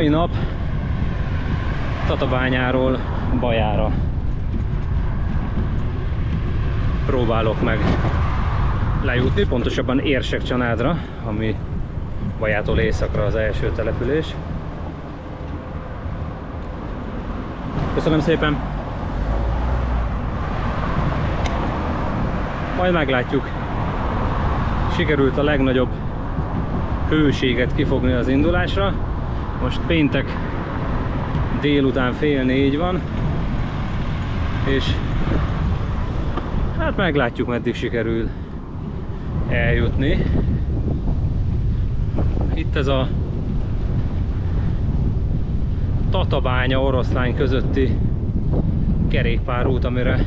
mai nap Tatabányáról Bajára próbálok meg lejutni, pontosabban Érsekcsanádra, ami Bajától északra az első település. Köszönöm szépen! Majd meglátjuk. Sikerült a legnagyobb hőséget kifogni az indulásra. Most péntek délután 3:30 van, és hát meglátjuk, meddig sikerül eljutni. Itt ez a Tatabánya-Oroszlány közötti kerékpárút, amire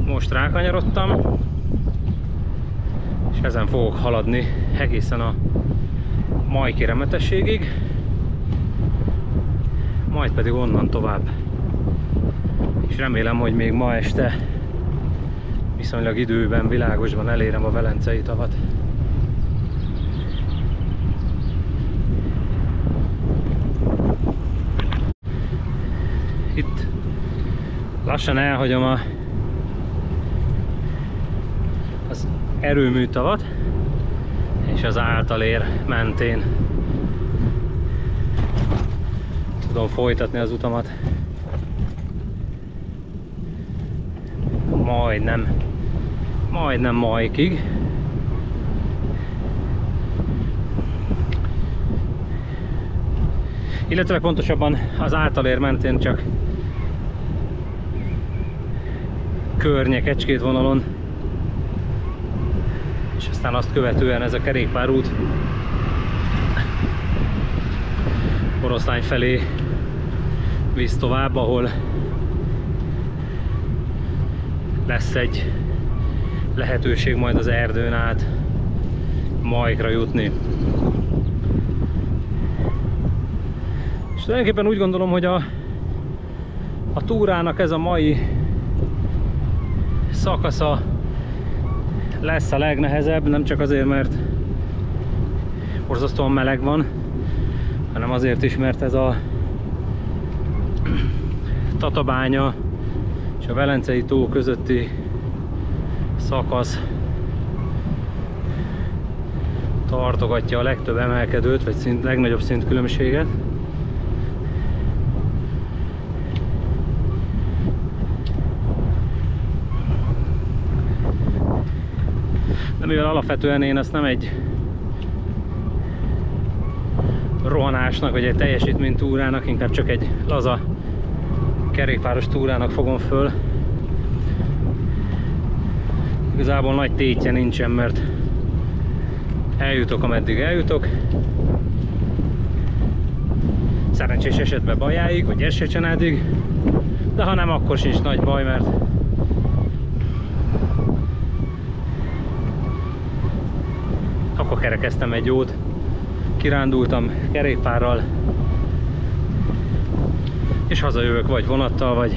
most rákanyarodtam, és ezen fogok haladni egészen a Majki Remetességig, majd pedig onnan tovább. És remélem, hogy még ma este viszonylag időben, világosban elérem a Velencei tavat. Itt lassan elhagyom az erőműtavat, és az Általér mentén tudom folytatni az utamat. Majdnem Majkig. Illetve pontosabban az Általér mentén csak környek Kecskét vonalon, és aztán azt követően ez a kerékpárút Oroszlány felé visz tovább, ahol lesz egy lehetőség majd az erdőn át Majkra jutni. És tulajdonképpen úgy gondolom, hogy a túrának ez a mai szakasza lesz a legnehezebb, nem csak azért, mert borzasztóan meleg van, hanem azért is, mert ez a Tatabánya és a Velencei tó közötti szakasz tartogatja a legtöbb emelkedőt, vagy legnagyobb szintkülönbséget. De mivel alapvetően én ezt nem egy rohanásnak, vagy egy teljesítménytúrának, inkább csak egy laza kerékpáros túrának fogom föl. Igazából nagy tétje nincsen, mert eljutok, ameddig eljutok. Szerencsés esetben Bajáig, vagy Érsekcsanádig, de ha nem, akkor sincs nagy baj, mert akkor kerekeztem egy jót, kirándultam kerékpárral, és hazajövök vagy vonattal, vagy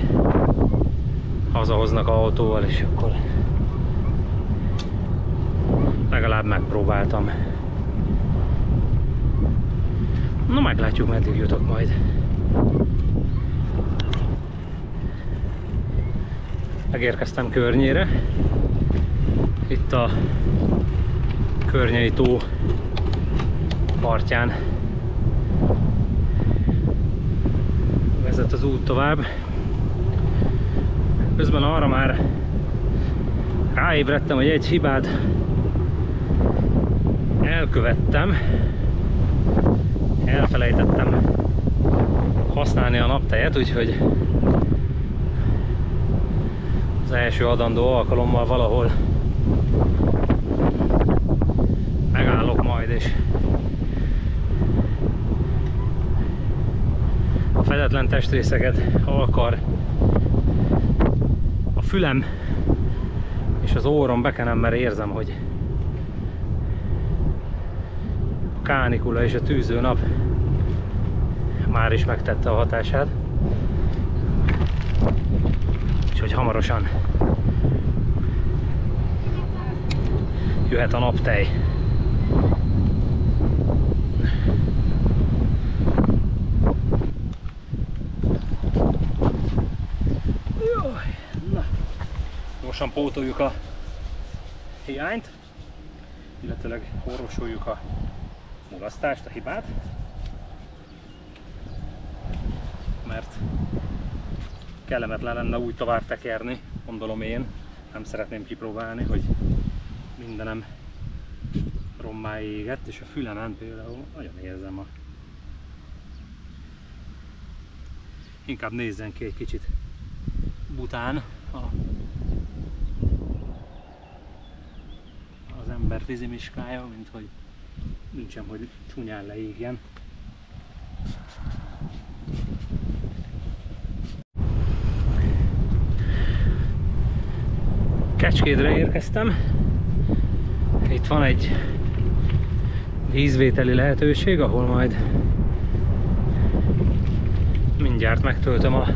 hazahoznak autóval, és akkor legalább megpróbáltam. Na, meglátjuk, meddig jutok majd. Megérkeztem Környére. Itt a Környei tó partján vezet az út tovább. Közben arra már ráébredtem, hogy egy hibát elkövettem. Elfelejtettem használni a naptejet, úgyhogy az első adandó alkalommal valahol megállok majd, és a fedetlen testrészeket alkar a fülem és az órom bekenem, mert érzem, hogy a kánikula és a tűző nap már is megtette a hatását. Úgyhogy hamarosan jöhet a naptej. gyorsan pótoljuk a hiányt, illetőleg orvosoljuk a mulasztást, a hibát, mert kellemetlen lenne úgy tovább tekerni, gondolom én. Nem szeretném kipróbálni, hogy mindenem rommá égett, és a fülemen például nagyon érzem inkább nézzen ki egy kicsit bután az ember vízimiskája, mint hogy nincsen, hogy csúnyán leégjen. Kecskédre érkeztem. Itt van egy vízvételi lehetőség, ahol majd mindjárt megtöltöm a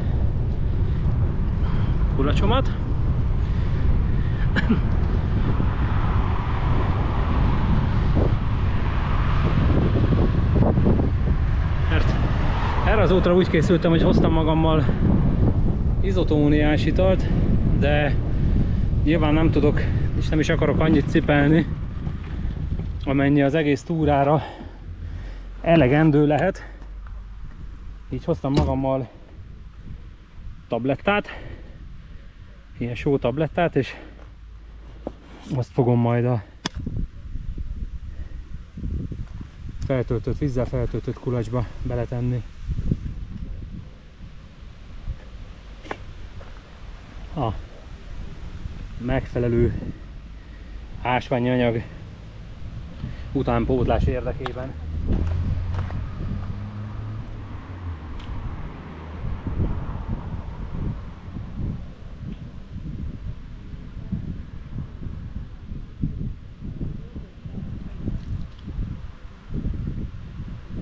kulacsomat. Mert erre az útra úgy készültem, hogy hoztam magammal izotóniás italt, de nyilván nem tudok, és nem is akarok annyit cipelni, amennyi az egész túrára elegendő lehet. Így hoztam magammal tablettát, ilyen só tablettát, és azt fogom majd a feltöltött, vízzel feltöltött kulacsba beletenni. A megfelelő ásványi anyag utánpótlás érdekében.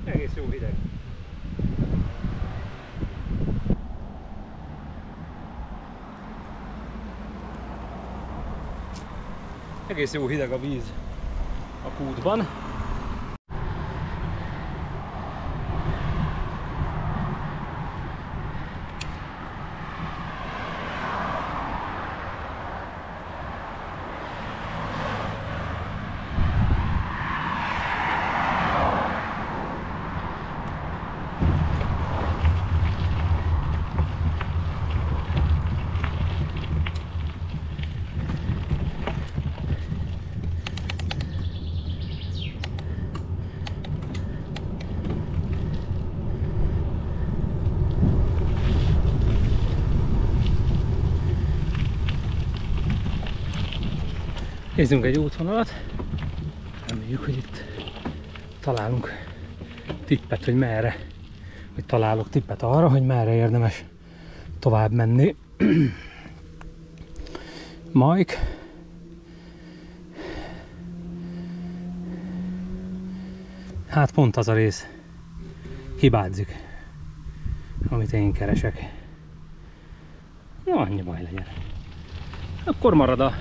Egész jó hideg. Egész jó hideg a víz a kútban. Nézzünk egy útvonalat, reméljük, hogy itt találunk tippet, hogy merre, vagy találok tippet arra, hogy merre érdemes tovább menni. Mike. Hát pont az a rész hibázik, amit én keresek. No, annyi baj legyen. Akkor marad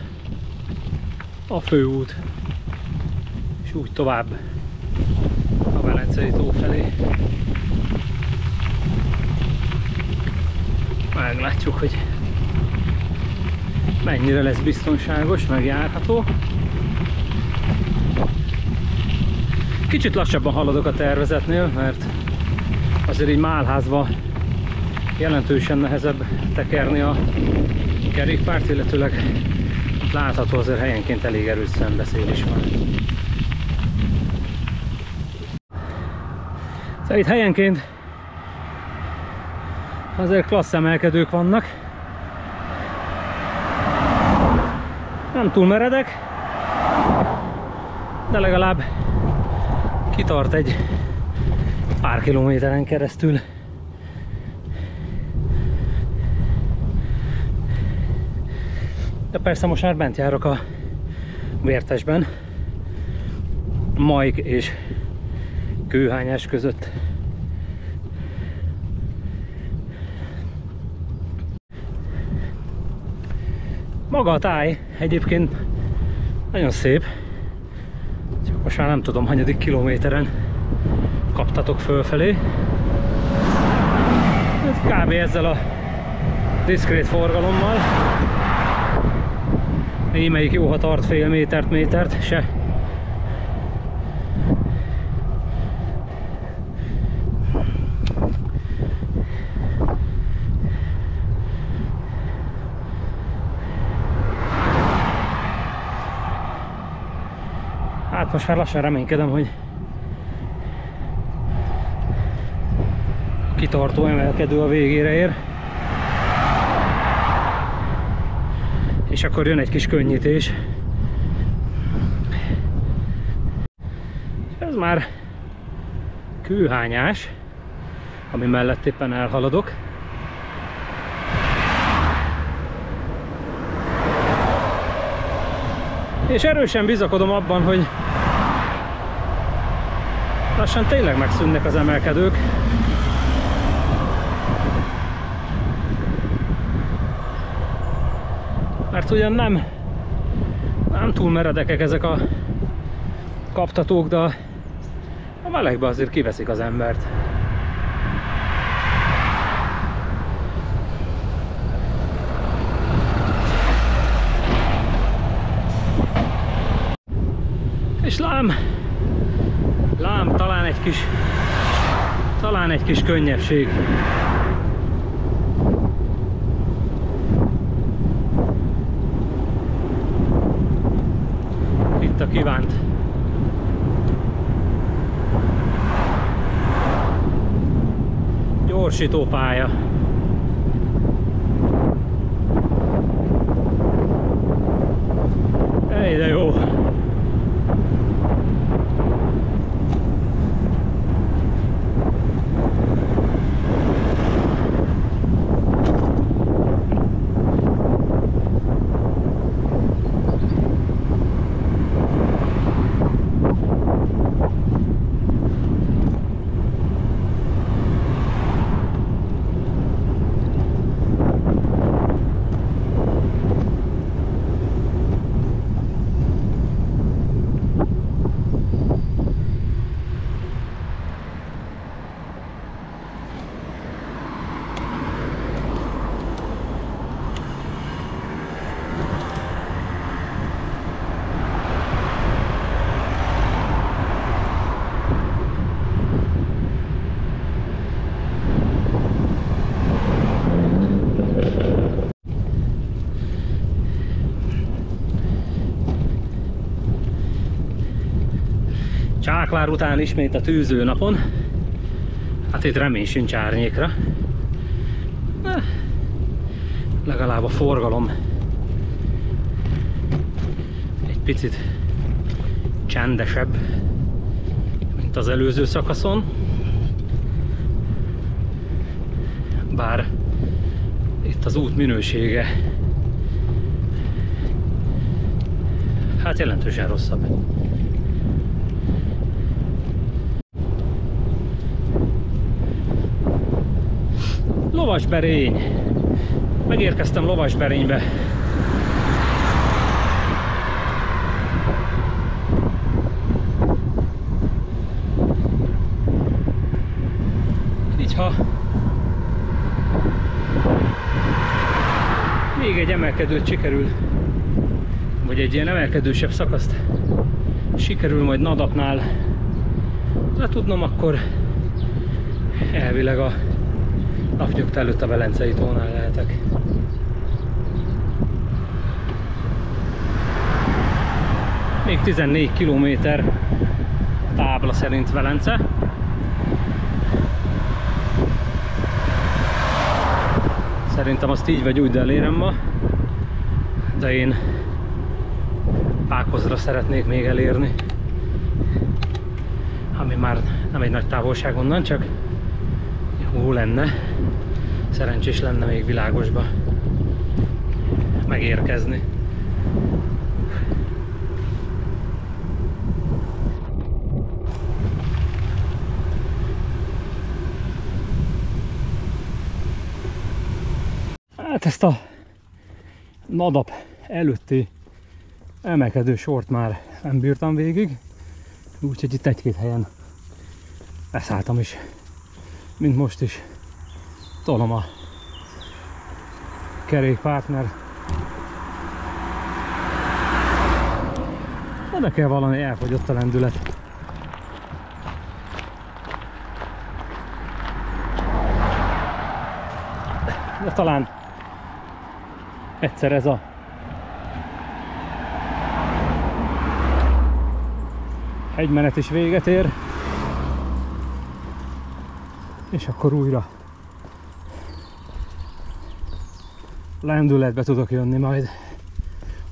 a főút, és úgy tovább a Velencei tó felé. Meglátjuk, hogy mennyire lesz biztonságos, megjárható. Kicsit lassabban haladok a tervezetnél, mert azért így Málházba jelentősen nehezebb tekerni a kerékpárt, illetőleg látható, azért helyenként elég erős szembeszél is van. Szóval itt helyenként azért klassz emelkedők vannak. Nem túl meredek, de legalább kitart egy pár kilométeren keresztül. De persze most már bent járok a Vértesben, Majk és Kőhányás között. Maga a táj egyébként nagyon szép, csak most már nem tudom, hanyadik kilométeren kaptatok fölfelé. Kb. Ezzel a diszkrét forgalommal Némelyik jó, ha tart fél métert, se. Hát most már lassan reménykedem, hogy kitartó emelkedő a végére ér. És akkor jön egy kis könnyítés. Ez már kőhányás, ami mellett éppen elhaladok. És erősen bizakodom abban, hogy lassan tényleg megszűnnek az emelkedők. Mert ugyan nem túl meredekek ezek a kaptatók, de a melegbe azért kiveszik az embert. És lám, talán egy kis könnyebbség. Itt a kívánt. Gyorsító pálya. Ej, de jó! Csáklár után ismét a tűző napon. Hát itt remény sincs árnyékra. Legalább a forgalom egy picit csendesebb, mint az előző szakaszon. Bár itt az út minősége hát jelentősen rosszabb. Lovasberény. Megérkeztem Lovasberénybe. Így ha még egy emelkedőt sikerül, vagy egy ilyen emelkedősebb szakaszt sikerül majd Nadapnál letudnom, akkor elvileg a napnyugta előtt a Velencei tónál lehetek. Még 14 km tábla szerint Velence. Szerintem azt így vagy úgy elérem ma, de én Pákozra szeretnék még elérni, ami már nem egy nagy távolság onnan, csak jó lenne, szerencsés lenne még Világosba megérkezni. Hát ezt a Nadap előtti emelkedő sort már nem bírtam végig, úgyhogy itt egy-két helyen beszálltam is, mint most is. Tolom a kerékpárt, mert De kell valami, elfogyott a lendület. De talán egyszer ez a hegymenet is véget ér, és akkor újra lendületbe tudok jönni majd.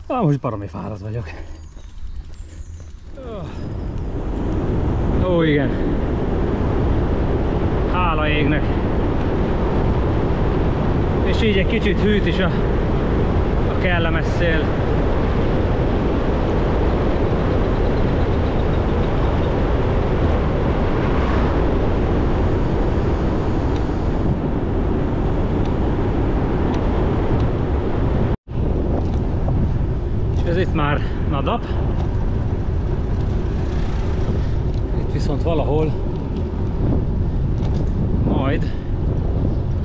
Most baromi fáradt vagyok. Ó, igen. Hála égnek. És így egy kicsit hűt is a kellemes szél. És ez itt már Nadap. Itt viszont valahol majd,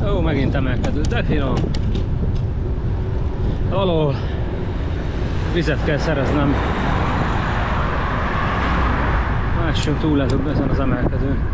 ó, megint emelkedő, de finom. Valahol vizet kell szereznem. Más sem túl lezőbb ezen az emelkedőn.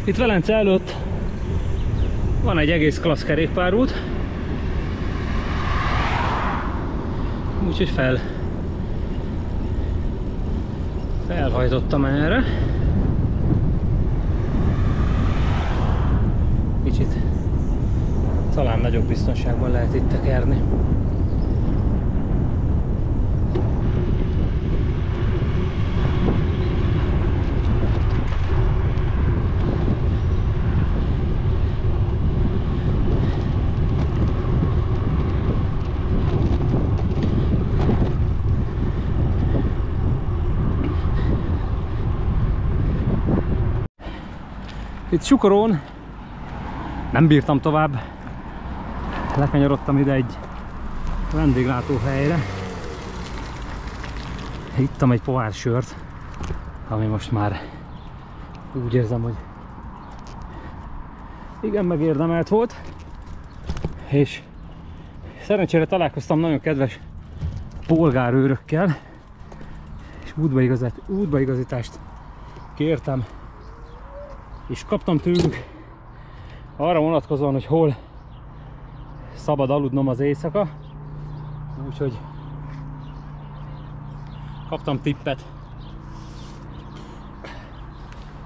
Itt Velence előtt van egy egész klassz kerékpárút, úgyhogy felhajtottam erre. Kicsit talán nagyobb biztonságban lehet itt tekerni. Itt Sukorón nem bírtam tovább, lekanyarodtam ide egy vendéglátóhelyre, ittam egy pohár sört, ami most már úgy érzem, hogy igen megérdemelt volt, és szerencsére találkoztam nagyon kedves polgárőrökkel, és útbaigazítást kértem, és kaptam tőlük arra vonatkozóan, hogy hol szabad aludnom az éjszaka, úgyhogy kaptam tippet,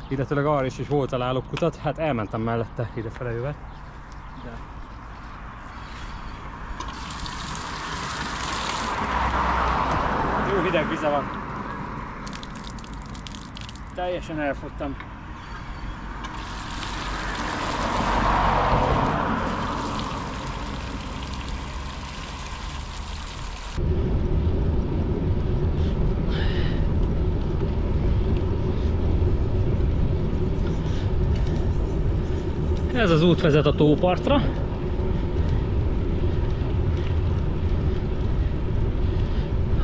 illetőleg arra is, hogy hol találok kutat. Hát elmentem mellette idefele jövet, de jó hideg vize van, teljesen elfogytam. Ez az út vezet a tópartra.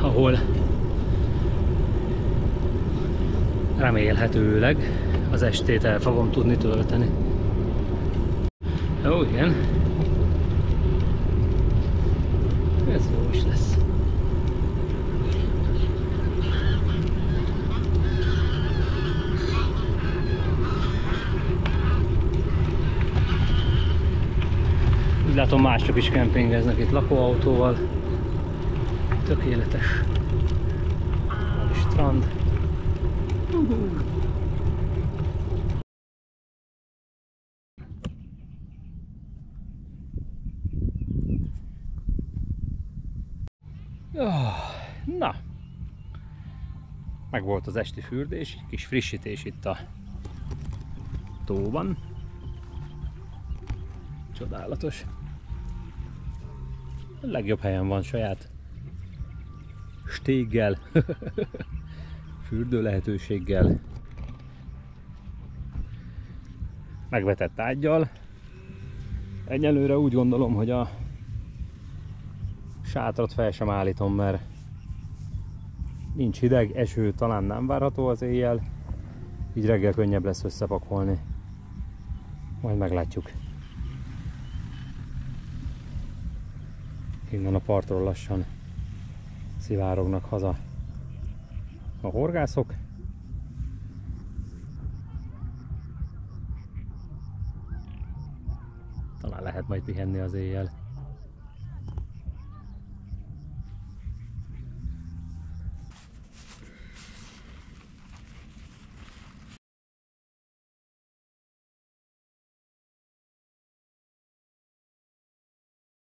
Ahol remélhetőleg az estét el fogom tudni tölteni. Ó, igen. Ez jó is lesz. Látom, mások is kempingeznek itt lakóautóval. Tökéletes. A strand. Na, meg volt az esti fürdés, kis frissítés itt a tóban. Csodálatos. A legjobb helyen van, saját stéggel, fürdő lehetőséggel, megvetett ággyal. Egyelőre úgy gondolom, hogy a sátrat fel sem állítom, mert nincs hideg, eső talán nem várható az éjjel, így reggel könnyebb lesz összepakolni. Majd meglátjuk. Innen a partról lassan szivárognak haza a horgászok. Talán lehet majd pihenni az éjjel.